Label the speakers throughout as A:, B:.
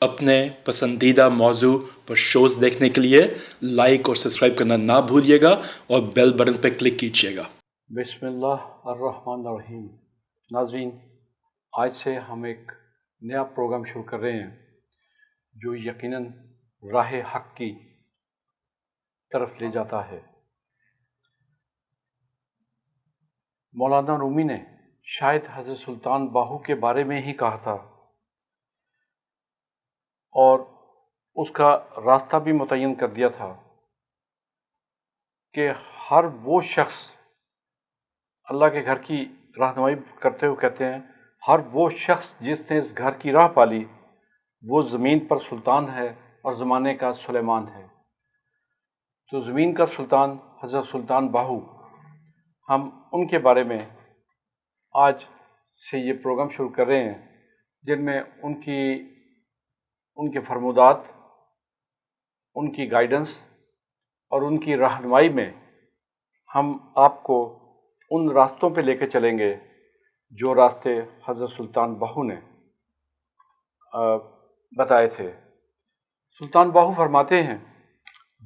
A: اپنے پسندیدہ موضوع پر شوز دیکھنے کے لیے لائک اور سبسکرائب کرنا نہ بھولیے گا اور بیل بٹن پہ کلک کیجیے گا۔
B: بسم اللہ الرحمن الرحیم۔ ناظرین، آج سے ہم ایک نیا پروگرام شروع کر رہے ہیں جو یقیناً راہ حق کی طرف لے جاتا ہے۔ مولانا رومی نے شاید حضرت سلطان باہو کے بارے میں ہی کہا تھا اور اس کا راستہ بھی متعین کر دیا تھا کہ ہر وہ شخص اللہ کے گھر کی رہنمائی کرتے ہوئے کہتے ہیں، ہر وہ شخص جس نے اس گھر کی راہ پالی وہ زمین پر سلطان ہے اور زمانے کا سلیمان ہے۔ تو زمین کا سلطان حضرت سلطان باہو، ہم ان کے بارے میں آج سے یہ پروگرام شروع کر رہے ہیں جن میں ان کے فرمودات، ان کی گائیڈنس اور ان کی رہنمائی میں ہم آپ کو ان راستوں پہ لے کے چلیں گے جو راستے حضرت سلطان باہو نے بتائے تھے۔ سلطان باہو فرماتے ہیں،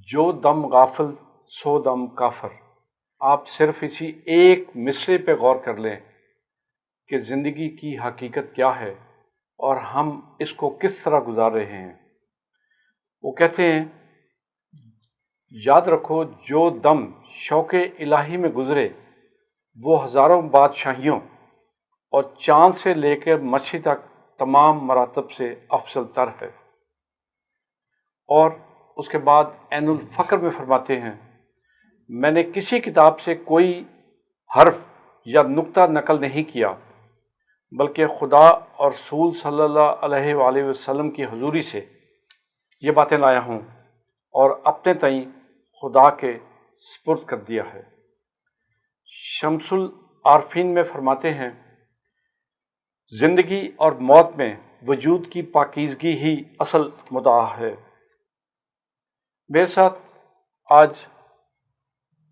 B: جو دم غافل سو دم کافر۔ آپ صرف اسی ایک مصرعے پہ غور کر لیں کہ زندگی کی حقیقت کیا ہے اور ہم اس کو کس طرح گزار رہے ہیں۔ وہ کہتے ہیں، یاد رکھو جو دم شوق الہی میں گزرے وہ ہزاروں بادشاہیوں اور چاند سے لے کر مچھی تک تمام مراتب سے افضل تر ہے۔ اور اس کے بعد عین الفقر میں فرماتے ہیں، میں نے کسی کتاب سے کوئی حرف یا نقطہ نقل نہیں کیا بلکہ خدا اور رسول صلی اللہ علیہ وآلہ وسلم کی حضوری سے یہ باتیں لایا ہوں اور اپنے تئیں خدا کے سپرد کر دیا ہے۔ شمس العارفین میں فرماتے ہیں، زندگی اور موت میں وجود کی پاکیزگی ہی اصل مدعا ہے۔ میرے ساتھ آج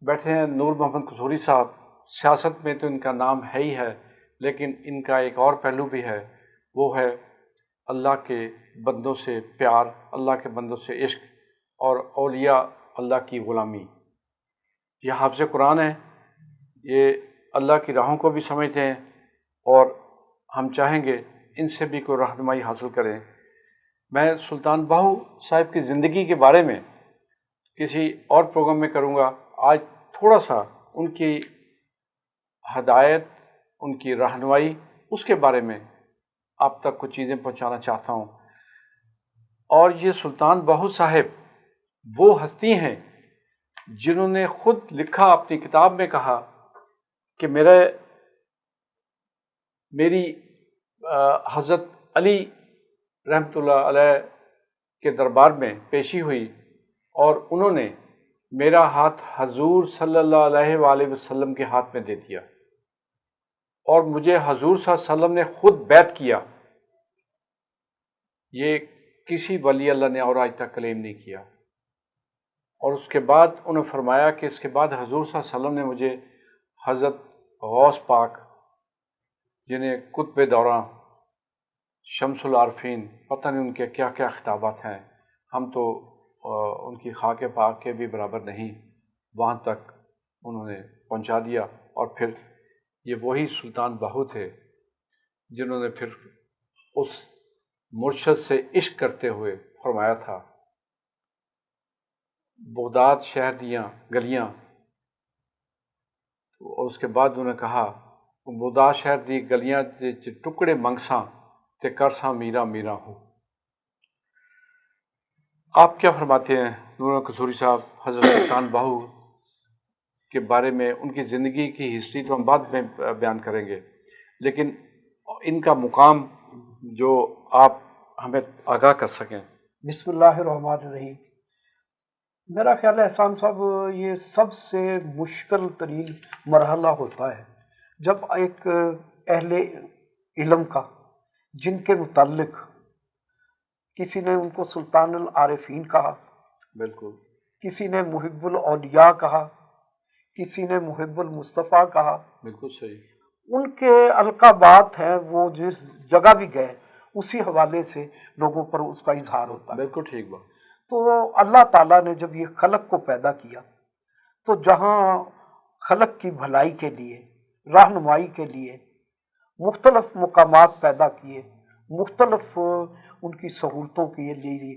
B: بیٹھے ہیں نور محمد قصوری صاحب۔ سیاست میں تو ان کا نام ہے ہی ہے، لیکن ان کا ایک اور پہلو بھی ہے، وہ ہے اللہ کے بندوں سے پیار، اللہ کے بندوں سے عشق اور اولیاء اللہ کی غلامی۔ یہ حافظ قرآن ہیں، یہ اللہ کی راہوں کو بھی سمجھتے ہیں اور ہم چاہیں گے ان سے بھی کوئی رہنمائی حاصل کریں۔ میں سلطان باہو صاحب کی زندگی کے بارے میں کسی اور پروگرام میں کروں گا۔ آج تھوڑا سا ان کی ہدایت، ان کی رہنمائی، اس کے بارے میں آپ تک کچھ چیزیں پہنچانا چاہتا ہوں۔ اور یہ سلطان باہو صاحب وہ ہستی ہیں جنہوں نے خود لکھا، اپنی کتاب میں کہا کہ میری حضرت علی رحمۃ اللہ علیہ کے دربار میں پیشی ہوئی اور انہوں نے میرا ہاتھ حضور صلی اللہ علیہ وآلہ وسلم کے ہاتھ میں دے دیا اور مجھے حضور صلی اللہ علیہ وسلم نے خود بیعت کیا۔ یہ کسی ولی اللہ نے اور آج تک کلیم نہیں کیا۔ اور اس کے بعد انہوں نے فرمایا کہ اس کے بعد حضور صلی اللہ علیہ وسلم نے مجھے حضرت غوث پاک، جنہیں قطب دوراں، شمس العارفین، پتہ نہیں ان کے کیا کیا خطابات ہیں، ہم تو ان کی خاک پاک کے بھی برابر نہیں، وہاں تک انہوں نے پہنچا دیا۔ اور پھر یہ وہی سلطان باہو تھے جنہوں نے پھر اس مرشد سے عشق کرتے ہوئے فرمایا تھا، بغداد شہر دیاں گلیاں، اور اس کے بعد انہوں نے کہا، بغداد شہر دی گلیاں ٹکڑے منگساں تے کرساں میرا میرا ہو۔ آپ کیا فرماتے ہیں نور قصوری صاحب حضرت سلطان باہو کے بارے میں؟ ان کی زندگی کی ہسٹری تو ہم بعد میں بیان کریں گے، لیکن ان کا مقام جو آپ ہمیں آگاہ کر سکیں۔
C: بسم اللہ الرحمن الرحیم۔ میرا خیال ہے احسان صاحب، یہ سب سے مشکل ترین مرحلہ ہوتا ہے جب ایک اہل علم کا، جن کے متعلق کسی نے ان کو سلطان العارفین کہا،
B: بالکل،
C: کسی نے محب الاولیاء کہا، کسی نے محب المصطفیٰ کہا،
B: بالکل صحیح۔
C: ان کے القابات ہیں، وہ جس جگہ بھی گئے اسی حوالے سے لوگوں پر اس کا اظہار ہوتا ہے۔
B: بالکل ٹھیک بات۔
C: تو اللہ تعالیٰ نے جب یہ خلق کو پیدا کیا تو جہاں خلق کی بھلائی کے لیے، رہنمائی کے لیے مختلف مقامات پیدا کیے، مختلف ان کی سہولتوں کے لیے،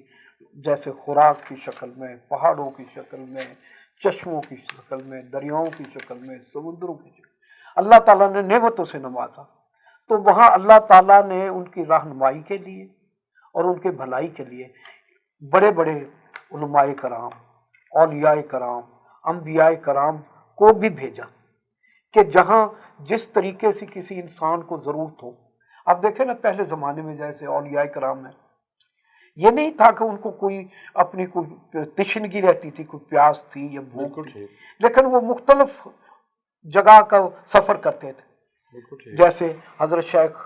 C: جیسے خوراک کی شکل میں، پہاڑوں کی شکل میں، چشموں کی شکل میں، دریاؤں کی شکل میں، سمندروں کی شکل میں، اللہ تعالیٰ نے نعمتوں سے نوازا۔ تو وہاں اللہ تعالیٰ نے ان کی رہنمائی کے لیے اور ان کے بھلائی کے لیے بڑے بڑے علماء کرام، اولیاء کرام، انبیاء کرام کو بھی بھیجا کہ جہاں جس طریقے سے کسی انسان کو ضرورت ہو۔ اب دیکھیں نا، پہلے زمانے میں جیسے اولیاء کرام ہیں، یہ نہیں تھا کہ ان کو کوئی اپنی کوئی تشنگی رہتی تھی، کوئی پیاس تھی یا بھوک تھی، لیکن وہ مختلف جگہ کا سفر کرتے تھے۔ جیسے حضرت شیخ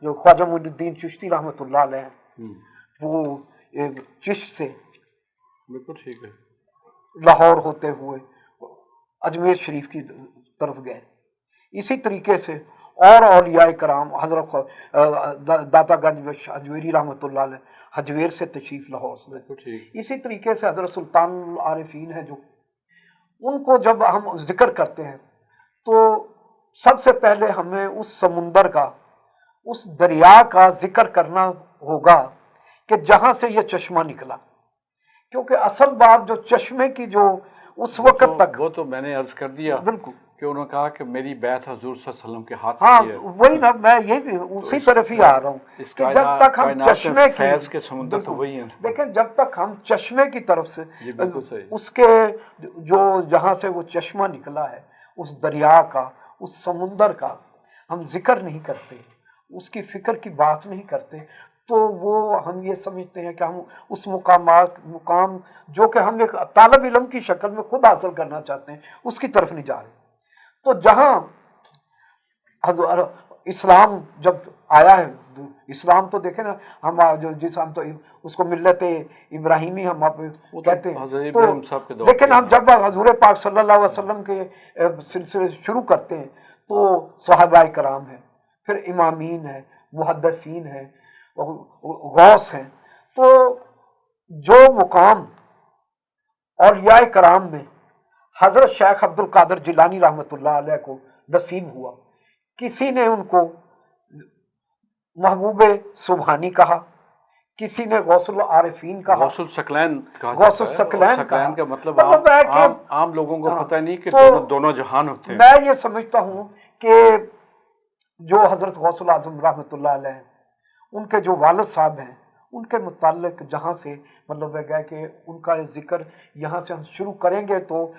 C: جو خواجہ معین الدین چشتی رحمۃ اللہ علیہ، وہ چشت سے
B: بالکل ٹھیک ہے
C: لاہور ہوتے ہوئے اجمیر شریف کی طرف گئے۔ اسی طریقے سے اور اولیاء کرام، حضرت داتا گنج اجمیری رحمۃ اللہ علیہ اجمیر سے تشریف لاہور سے۔ اسی طریقے سے حضرت سلطان العارفین ہے جو، ان کو جب ہم ذکر کرتے ہیں تو سب سے پہلے ہمیں اس سمندر کا، اس دریا کا ذکر کرنا ہوگا کہ جہاں سے یہ چشمہ نکلا، کیونکہ اصل بات جو چشمے کی جو اس وقت تک،
B: وہ تو میں نے عرض کر دیا
C: بالکل
B: کہ انہوں نے کہا کہ میری بیعت حضور صلی اللہ علیہ وسلم کے ہاتھ
C: ہاں
B: کی ہے۔
C: وہی نا، میں یہ بھی اسی طرف ہی آ رہا ہوں کہ جب تک ہم چشمے کی،
B: فیض کے سمندر تو وہی ہیں،
C: دیکھیں جب تک ہم چشمے کی طرف سے،
B: بالکل صحیح،
C: اس کے جو جہاں سے وہ چشمہ نکلا ہے، اس دریا کا، اس سمندر کا ہم ذکر نہیں کرتے، اس کی فکر کی بات نہیں کرتے، تو وہ ہم یہ سمجھتے ہیں کہ ہم اس مقام جو کہ ہم ایک طالب علم کی شکل میں خود حاصل کرنا چاہتے ہیں، اس کی طرف نہیں جا رہے۔ تو جہاں اسلام جب آیا ہے، اسلام تو دیکھیں نا، ہم جس ہم تو اس کو ملت ابراہیمی ہم کہتے ہیں، تو لیکن ہم جب حضور پاک صلی اللہ علیہ وسلم کے سلسلے شروع کرتے ہیں تو صحابہ کرام ہیں، پھر امامین ہیں، محدثین ہیں، غوث ہیں۔ تو جو مقام اولیاء کرام میں حضرت شیخ عبد القادر جیلانی رحمۃ اللہ علیہ کو نصیب ہوا، کسی نے ان کو محبوب سبحانی کہا، کسی نے غوث العارفین کہا،
B: غوث الثقلین کہا،
C: غوث الثقلین کہا،
B: کا مطلب
C: ہے کہ
B: عام لوگوں کو پتہ نہیں کہ دونوں جہان ہوتے ہیں۔
C: میں یہ سمجھتا ہوں کہ جو حضرت غوث الاعظم رحمۃ اللہ علیہ، ان کے جو والد صاحب ہیں، ان کے متعلق جہاں سے مطلب ہے کہ ان کا ذکر یہاں سے ہم شروع کریں گے تو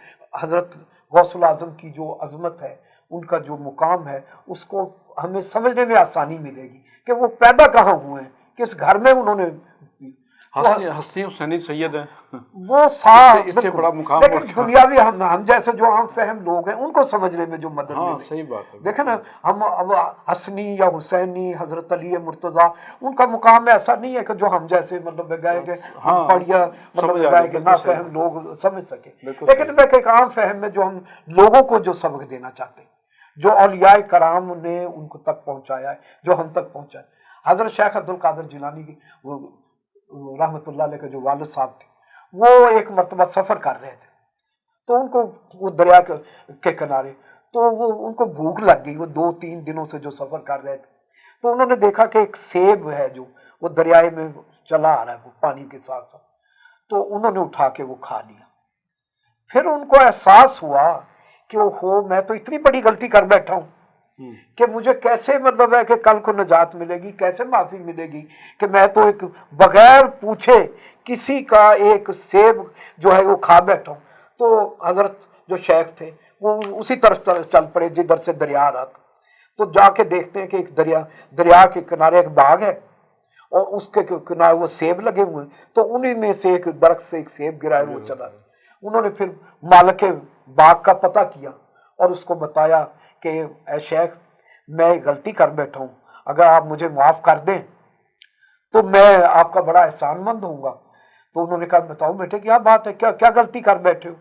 C: حضرت غوث الاعظم کی جو عظمت ہے، ان کا جو مقام ہے، اس کو ہمیں سمجھنے میں آسانی ملے گی کہ وہ پیدا کہاں ہوئے ہیں، کس گھر میں انہوں نے،
B: ہستی حسینی سید ہیں،
C: وہ
B: اس سے بڑا مقام،
C: لیکن دنیاوی ہم جیسے جو عام فہم لوگ ہیں ان کو سمجھنے میں جو مدد ملے،
B: صحیح بات ہے۔
C: دیکھیں نا، ہم اب حسنی یا حسینی، حضرت علی مرتضیٰ، ان کا مقام ایسا نہیں ہے کہ جو ہم جیسے مطلب گئے کہ پڑھیا مطلب گئے کہ نہ فہم لوگ سمجھ سکے، لیکن میں ایک عام فہم میں جو ہم لوگوں کو جو سبق دینا چاہتے ہیں، جو اولیاء کرام نے ان کو تک پہنچایا ہے، جو ہم تک پہنچا ہے۔ حضرت شیخ عبد القادر جیلانی کی رحمۃ اللہ علیہ کے جو والد صاحب تھے، وہ ایک مرتبہ سفر کر رہے تھے، تو ان کو وہ دریا کے کنارے، تو وہ ان کو بھوک لگ گئی، وہ 2-3 دنوں سے جو سفر کر رہے تھے، تو انہوں نے دیکھا کہ ایک سیب ہے جو وہ دریائے میں چلا آ رہا ہے، وہ پانی کے ساتھ ساتھ، تو انہوں نے اٹھا کے وہ کھا لیا۔ پھر ان کو احساس ہوا کہ اوہو، میں تو اتنی بڑی غلطی کر بیٹھا ہوں کہ مجھے کیسے مطلب ہے کہ کل کو نجات ملے گی، کیسے معافی ملے گی، کہ میں تو ایک بغیر پوچھے کسی کا ایک سیب جو ہے وہ کھا بیٹھا ہوں۔ تو حضرت جو شیخ تھے وہ اسی طرف چل پڑے جدھر سے دریا آ رہا تھا، تو جا کے دیکھتے ہیں کہ ایک دریا کے کنارے ایک باغ ہے اور اس کے کنارے وہ سیب لگے ہوئے ہیں، تو انہی میں سے ایک درخت سے ایک سیب گرا ہے، وہ چلا۔ انہوں نے پھر مالک باغ کا پتہ کیا اور اس کو بتایا کہ اے شیخ، میں غلطی کر بیٹھا ہوں، اگر آپ مجھے معاف کر دیں تو میں آپ کا بڑا احسان مند ہوں گا۔ تو انہوں نے کہا بتاؤ بیٹے کیا بات ہے، کیا غلطی کر بیٹھے ہو؟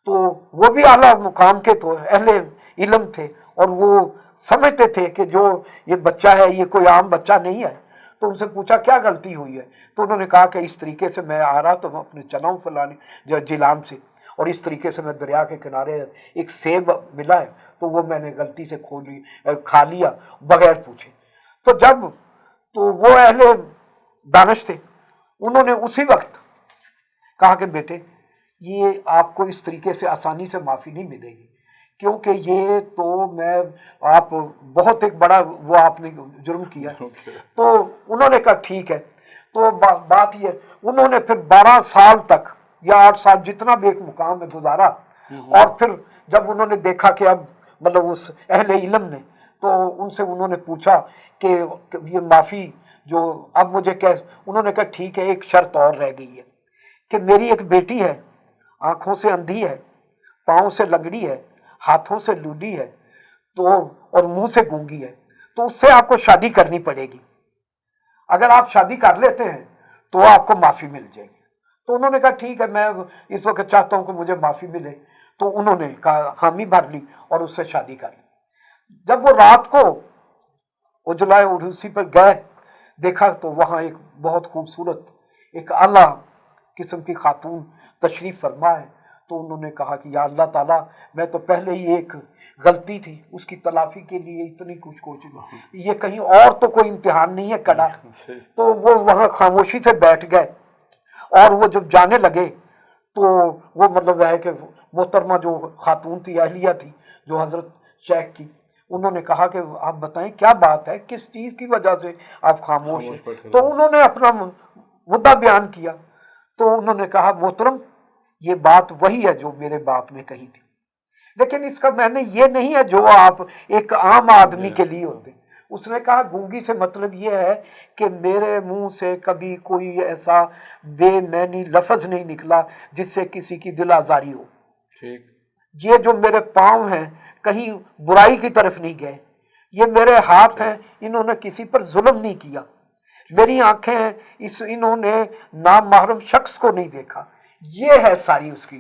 C: تو وہ بھی اعلیٰ مقام کے تو اہل علم تھے اور وہ سمجھتے تھے کہ جو یہ بچہ ہے یہ کوئی عام بچہ نہیں ہے، تو ان سے پوچھا کیا غلطی ہوئی ہے، تو انہوں نے کہا کہ اس طریقے سے میں آ رہا تو میں اپنے چلا ہوں فلانے جو جیلان سے، اور اس طریقے سے میں دریا کے کنارے ایک سیب ملا ہے تو وہ میں نے غلطی سے کھا لیا بغیر پوچھے۔ تو جب تو وہ اہل دانش تھے، انہوں نے اسی وقت کہا کہ بیٹے یہ آپ کو اس طریقے سے آسانی سے معافی نہیں ملے گی، کیونکہ یہ تو میں آپ بہت ایک بڑا وہ آپ نے جرم کیا۔ تو انہوں نے کہا ٹھیک ہے۔ تو بات یہ انہوں نے پھر 12 سال تک یا 8 سال جتنا بھی ایک مقام میں گزارا، اور پھر جب انہوں نے دیکھا کہ اب مطلب اس اہل علم نے، تو ان سے انہوں نے پوچھا کہ یہ معافی جو اب مجھے انہوں نے کہا ٹھیک ہے، ایک شرط اور رہ گئی ہے کہ میری ایک بیٹی ہے، آنکھوں سے اندھی ہے، پاؤں سے لنگڑی ہے، ہاتھوں سے لوڈی ہے، تو اور منہ سے گونگی ہے، تو اس سے آپ کو شادی کرنی پڑے گی، اگر آپ شادی کر لیتے ہیں تو آپ کو معافی مل جائے گی۔ تو انہوں نے کہا ٹھیک ہے، میں اس وقت چاہتا ہوں کہ مجھے معافی ملے۔ تو انہوں نے کہا حامی بھر لی اور اس سے شادی کر لی۔ جب وہ رات کو اجلائے عروسی پر گئے، دیکھا تو وہاں ایک بہت خوبصورت ایک اعلیٰ قسم کی خاتون تشریف فرما ہے۔ تو انہوں نے کہا کہ یا اللہ تعالیٰ، میں تو پہلے ہی ایک غلطی تھی، اس کی تلافی کے لیے اتنی کچھ کوشش، یہ کہیں اور تو کوئی امتحان نہیں ہے کڑا۔ تو وہ وہاں خاموشی سے بیٹھ گئے، اور وہ جب جانے لگے تو وہ مطلب ہے کہ محترمہ جو خاتون تھی، اہلیہ تھی جو حضرت شیخ کی، انہوں نے کہا کہ آپ بتائیں کیا بات ہے، کس چیز کی وجہ سے آپ خاموش ہیں؟ تو انہوں نے اپنا مدعا بیان کیا۔ تو انہوں نے کہا محترم یہ بات وہی ہے جو میرے باپ نے کہی تھی، لیکن اس کا میں نے یہ نہیں ہے جو آپ ایک عام آدمی کے لیے ہوتے۔ اس نے کہا گونگی سے مطلب یہ ہے کہ میرے منہ سے کبھی کوئی ایسا بے معنی لفظ نہیں نکلا جس سے کسی کی دل آزاری ہو۔ یہ جو میرے پاؤں ہیں کہیں برائی کی طرف نہیں گئے، یہ میرے ہاتھ ہیں انہوں نے کسی پر ظلم نہیں کیا، میری آنکھیں ہیں انہوں نے نامحرم شخص کو نہیں دیکھا۔ یہ ہے ساری اس کی۔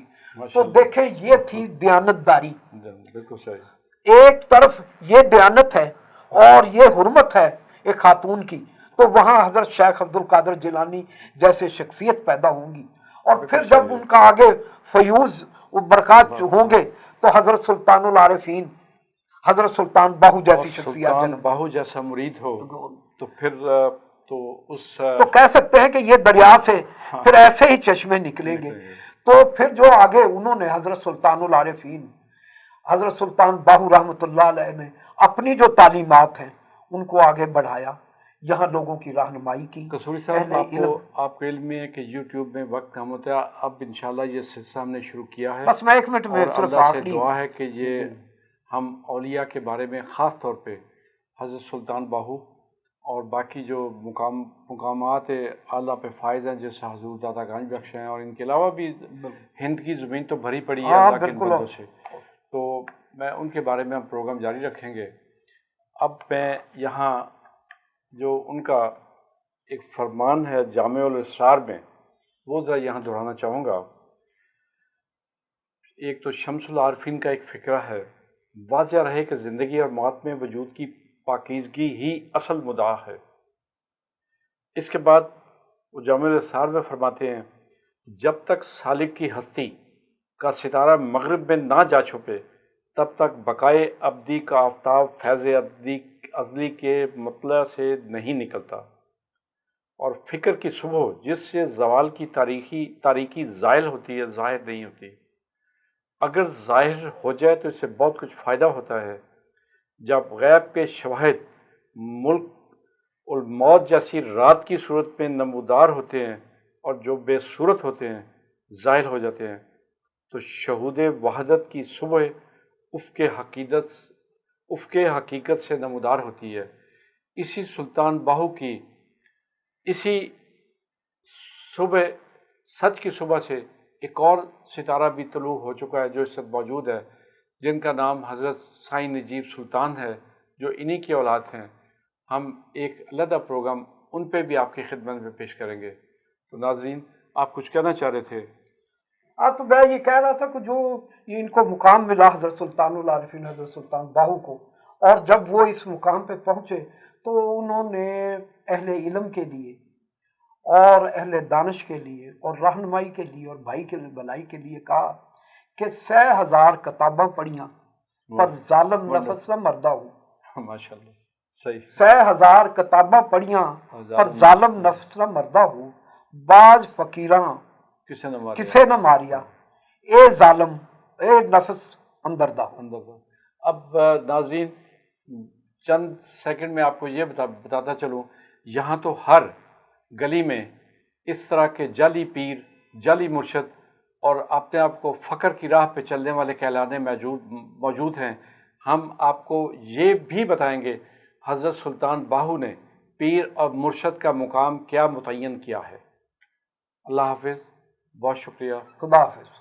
C: تو دیکھیں یہ تھی دیانت داری۔
B: بالکل صحیح۔
C: ایک طرف یہ دیانت ہے اور یہ حرمت ہے ایک خاتون کی، تو وہاں حضرت شیخ عبد القادر جیلانی جیسے شخصیت پیدا ہوں گی، اور پھر جب ان کا آگے فیوز برکات ہوں گے تو حضرت سلطان العارفین، حضرت سلطان باہو جیسی شخصیت،
B: سلطان باہو جیسا مرید ہو تو پھر
C: تو کہہ سکتے ہیں کہ یہ دریا سے پھر ایسے ہی چشمے نکلیں گے۔ تو پھر جو آگے انہوں نے حضرت سلطان العارفین، حضرت سلطان باہو رحمۃ اللہ علیہ نے اپنی جو تعلیمات ہیں ان کو آگے بڑھایا، یہاں لوگوں کی رہنمائی کی۔
B: قصوری صاحب، آپ کو علم ہے کہ یوٹیوب میں وقت کم ہوتا ہے، اب انشاءاللہ یہ سلسلہ ہم نے شروع کیا ہے۔
C: بس میں 1 منٹ میں
B: اور
C: صرف
B: اللہ سے
C: آخری
B: دعا ہے کہ یہ ہم اولیاء کے بارے میں خاص طور پہ حضرت سلطان باہو اور باقی جو مقامات اعلیٰ پہ فائز ہیں جیسے حضور دادا گنج بخش ہیں، اور ان کے علاوہ بھی ہند کی زمین تو بھری پڑی ہے اللہ کے بندوں سے، تو میں ان کے بارے میں ہم پروگرام جاری رکھیں گے۔ اب میں یہاں جو ان کا ایک فرمان ہے جامع الاسرار میں، وہ ذرا یہاں دہرانا چاہوں گا۔ ایک تو شمس العارفین کا ایک فقرہ ہے، واضح رہے کہ زندگی اور موت میں وجود کی پاکیزگی ہی اصل مدعا ہے۔ اس کے بعد وہ جامع الاسرار میں فرماتے ہیں، جب تک سالک کی ہستی کا ستارہ مغرب میں نہ جا چھپے تب تک بقائے ابدی کا آفتاب فیض ازلی کے مطلع سے نہیں نکلتا، اور فکر کی صبح جس سے زوال کی تاریکی زائل ہوتی ہے ظاہر نہیں ہوتی۔ اگر ظاہر ہو جائے تو اس سے بہت کچھ فائدہ ہوتا ہے۔ جب غیب کے شواہد ملک الموت جیسی رات کی صورت میں نمودار ہوتے ہیں اور جو بے صورت ہوتے ہیں ظاہر ہو جاتے ہیں، تو شہود وحدت کی صبح افق حقیقت سے نمودار ہوتی ہے۔ اسی سلطان باہو کی اسی صبح، سچ کی صبح سے ایک اور ستارہ بھی طلوع ہو چکا ہے جو اس وقت موجود ہے، جن کا نام حضرت سائیں نجیب سلطان ہے، جو انہی کی اولاد ہیں۔ ہم ایک علیحدہ پروگرام ان پہ بھی آپ کی خدمت میں پیش کریں گے۔ تو ناظرین، آپ کچھ کہنا چاہ رہے تھے؟
C: تو میں یہ کہہ رہا تھا کہ جو ان کو مقام ملا حضرت سلطان العارفین حضرت سلطان باہو کو، اور جب وہ اس مقام پہ پہنچے تو انہوں نے اہل علم کے لیے اور اہل دانش کے لیے اور رہنمائی کے لیے اور بھائی کے بھلائی کے لیے کہا کہ 6,000 کتاباں پڑھیاں پر ظالم نفس نہ مردہ ہوں.
B: ماشاء اللہ، صحیح.
C: 6,000 کتاباں پڑھیاں پر ظالم نفس نہ مردہ ہوں. بعض فقیراں کسے نہ ماریا، اے ظالم اے نفس اندردہ ہوں.
B: اب ناظرین چند سیکنڈ میں آپ کو یہ بتاتا چلوں، یہاں تو ہر گلی میں اس طرح کے جعلی پیر، جعلی مرشد اور اپنے آپ کو فقر کی راہ پہ چلنے والے کہلانے موجود ہیں. ہم آپ کو یہ بھی بتائیں گے حضرت سلطان باہو نے پیر اور مرشد کا مقام کیا متعین کیا ہے. اللہ حافظ، بہت شکریہ.
C: خدا حافظ.